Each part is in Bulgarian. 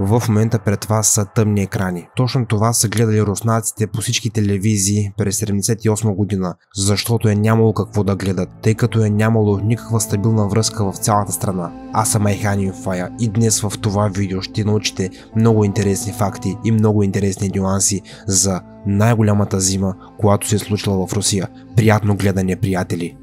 В момента пред вас са тъмни екрани. Точно това са гледали руснаците по всички телевизии през 1978 година, защото е нямало какво да гледат, тъй като е нямало никаква стабилна връзка в цялата страна. Аз съм Айхан Инфая и днес в това видео ще научите много интересни факти и много интересни нюанси за най-голямата зима, която се е случила в Русия. Приятно гледане, приятели!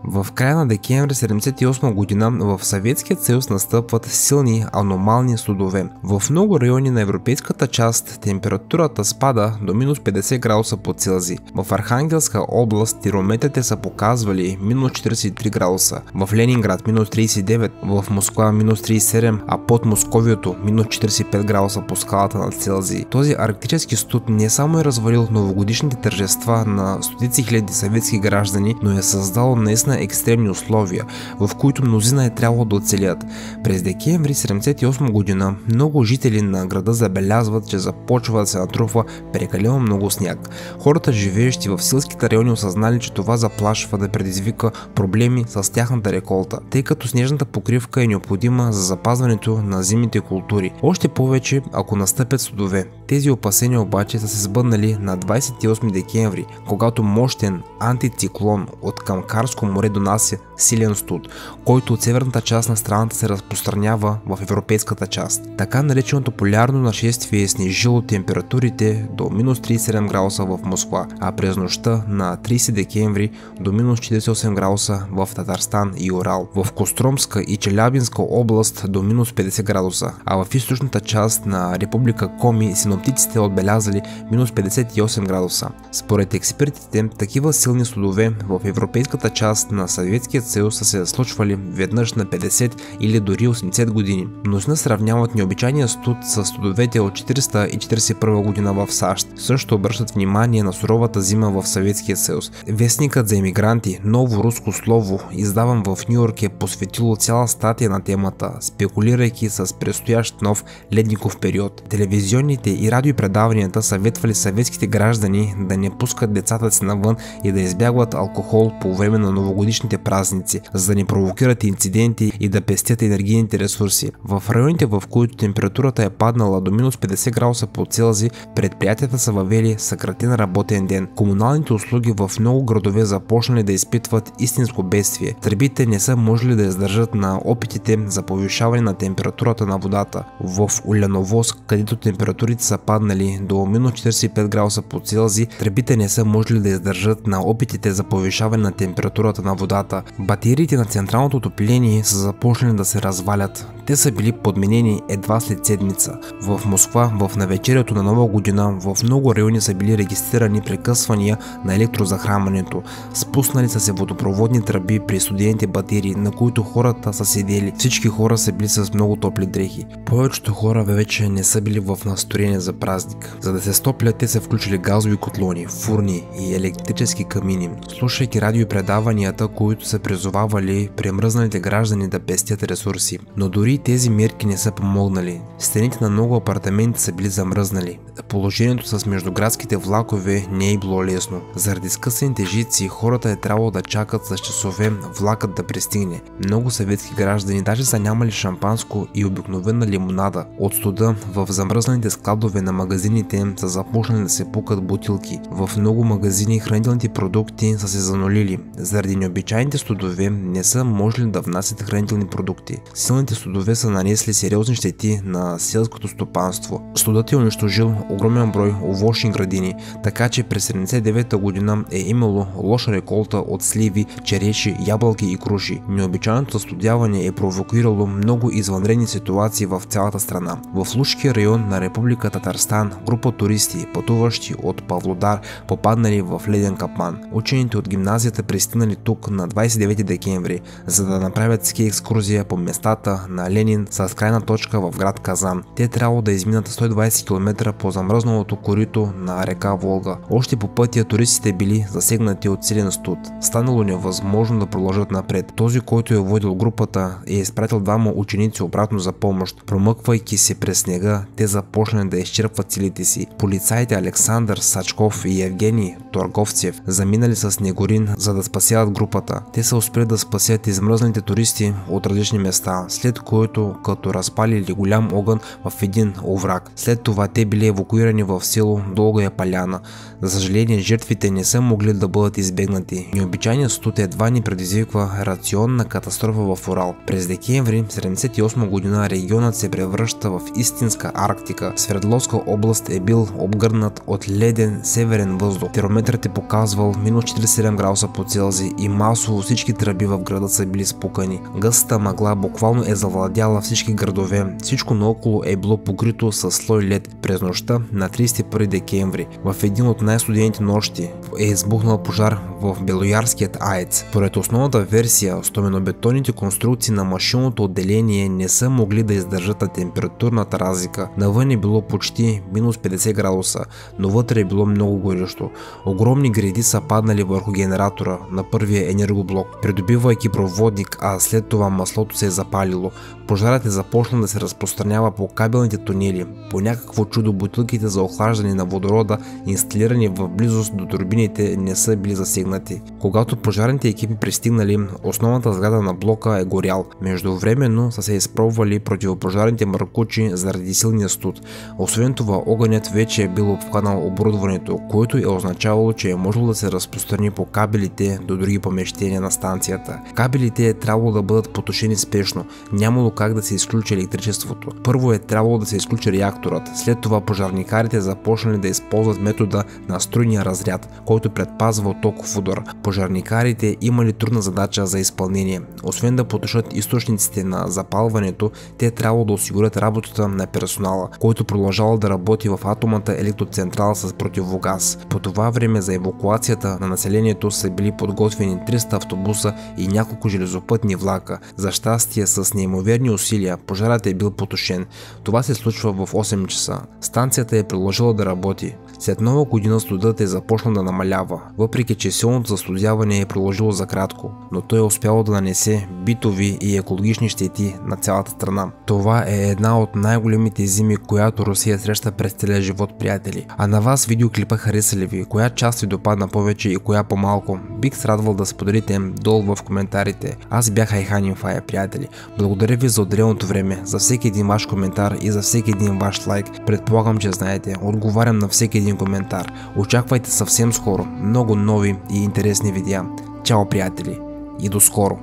В края на декември 1978 година в Съветския съюз настъпват силни аномални студове. В много райони на европейската част температурата спада до минус 50 градуса по Целзий. В Архангелска област термометрите са показвали минус 43 градуса, в Ленинград минус 39, в Москва минус 37, а под Московието минус 45 градуса по скалата на Целзий. Този арктически студ не само е развалил новогодишните тържества на стотици хиляди съветски граждани, но е създал наистина екстремни условия, в които мнозина е трябвало да оцелят. През декември 1978 година много жители на града забелязват, че започва да се натрупва прекалено много сняг. Хората, живеещи в селските райони, осъзнали, че това заплашва да предизвика проблеми с тяхната реколта, тъй като снежната покривка е необходима за запазването на зимните култури. Още повече, ако настъпят студове. Тези опасения обаче са се сбъднали на 28 декември, когато мощен антициклон от към Карско море донася силен студ, който от северната част на страната се разпространява в европейската част. Така нареченото полярно нашествие е снижило температурите до минус 37 градуса в Москва, а през нощта на 30 декември до минус 48 градуса в Татарстан и Урал, в Костромска и Челябинска област до минус 50 градуса, а в източната част на Република Коми синоптиците отбелязали минус 58 градуса. Според експертите, такива силни студове в европейската част на Съветския съюз са се случвали веднъж на 50 или дори 80 години. Мнозина сравняват необичайния студ с студовете от 441 година в САЩ. Също обръщат внимание на суровата зима в Съветския съюз. Вестникът за емигранти Ново руско слово, издаван в Нью-Йорк, е посветило цяла статия на темата, спекулирайки с предстоящ нов ледников период. Телевизионните и радиопредаванията съветвали съветските граждани да не пускат децата си навън и да избягват алкохол по време на новогодишните празници, за да не провокират инциденти и да пестят енергийните ресурси. В районите, в които температурата е паднала до минус 50 градуса по Целзий, предприятията са въвели съкратен работен ден. Комуналните услуги в много градове започнали да изпитват истинско бедствие. Тръбите не са можели да издържат на опитите за повишаване на температурата на водата. В Уляновоск, където температурите са паднали до минус 45 градуса по Целзий, тръбите не са можели да издържат на опитите за повишаване на температурата на водата. Батериите на централното отопление са започнали да се развалят. Те са били подменени едва след седмица. В Москва, в навечерието на Нова година, в много райони са били регистрирани прекъсвания на електрозахранването. Спуснали са се водопроводни тръби при студените батерии, на които хората са седели. Всички хора са били с много топли дрехи. Повечето хора вече не са били в настроение за празник. За да се стоплят, те са включили газови котлони, фурни и електрически камини. Слушайки радиопредаванията, които са призовавали премръзналите граждани да пестят ресурси. Но дори тези мерки не са помогнали. Стените на много апартаменти са били замръзнали. Положението с междуградските влакове не е било лесно. Заради скъсаните жици, хората е трябвало да чакат с часове влакът да пристигне. Много съветски граждани даже са нямали шампанско и обикновена лимонада. От студа в замръзналите складове на магазините са започнали да се пукат бутилки. В много магазини хранителните продукти са се занулили. Заради необичайните студове не са можели да внасят хранителни продукти. Силните студове са нанесли сериозни щети на селското стопанство. Студът е унищожил огромен брой овощни градини, така че през 1979 година е имало лоша реколта от сливи, череши, ябълки и круши. Необичайното застудяване е провокирало много извънредни ситуации в цялата страна. В Лужкия район на Република Татарстан група туристи, пътуващи от Павлодар, попаднали в леден капан. Учените от гимназията пристигнали тук на 29 декември, за да направят ски екскурзия по местата на Ленин с крайна точка в град Казан. Те трябвало да изминат 120 км по замръзналото корито на река Волга. Още по пътя туристите били засегнати от силен студ. Станало невъзможно да продължат напред. Този, който е водил групата, е изпратил двама ученици обратно за помощ. Промъквайки се през снега, те започнали да изчерпват силите си. Полицаите Александър Сачков и Евгений Торговцев заминали с Снегорин, за да спасяват групата. Те са са успели да спасят измръзналите туристи от различни места, след което като разпалили голям огън в един овраг. След това те били евакуирани в село Долгая поляна. За съжаление, жертвите не са могли да бъдат избегнати. Необичайният студ едва ни предизвиква рационна катастрофа в Урал. През декември 1978 година регионът се превръща в истинска Арктика. Свердловска област е бил обгърнат от леден северен въздух. Термометрът е показвал минус 47 градуса по Целзий и масово всички тръби в града са били спукани. Гъстата мъгла буквално е завладяла всички градове. Всичко наоколо е било покрито с слой лед. През нощта на 31 декември в един от най-студените нощи е избухнал пожар в Белоярският АЕЦ. Поред основната версия, стоменобетонните конструкции на машинното отделение не са могли да издържат на температурната разлика. Навън е било почти минус 50 градуса, но вътре е било много горещо. Огромни греди са паднали върху генератора на първия енергоблок, придобивайки проводник, а след това маслото се е запалило. Пожарът е започнал да се разпространява по кабелните тунели. По някакво чудо бутилките за охлаждане на водорода, инсталирани в близост до турбините, не са били засегнати. Когато пожарните екипи пристигнали, основната сграда на блока е горял. Междувременно са се изпробвали противопожарните маркучи заради силния студ. Освен това, огънят вече е бил обхванал оборудването, което е означавало, че е можело да се разпространи по кабелите до други помещения на станцията. Кабелите е трябвало да бъдат потушени спешно. Нямало как да се изключи електричеството. Първо е трябвало да се изключи реакторът, след това пожарникарите започнали да използват метода на струйния разряд, който предпазва от токов удар. Пожарникарите имали трудна задача за изпълнение. Освен да потушат източниците на запалването, те трябвало да осигурят работата на персонала, който продължавал да работи в атомната електроцентрала с противогаз. По това време за евакуацията на населението са били подготвени 300 автобуса и няколко железопътни влака. За щастие, с неимоверни усилия пожарът е бил потушен. Това се случва в 8 часа. Станцията е продължила да работи. След нова година студът е започнал да намалява, въпреки че силното застудяване е продължило за кратко, но той е успял да нанесе битови и екологични щети на цялата страна. Това е една от най-големите зими, която Русия среща през целия живот, приятели. А на вас видеоклипа хареса ли ви? Коя част ви допадна повече и коя по-малко? Бих се радвал да споделите долу в коментарите. Аз бях Айхан, приятели. Благодаря ви за отделеното време, за всеки един ваш коментар и за всеки един ваш лайк. Предполагам, че знаете, отговарям на всеки един коментар. Очаквайте съвсем скоро много нови и интересни видеа. Чао, приятели, и до скоро!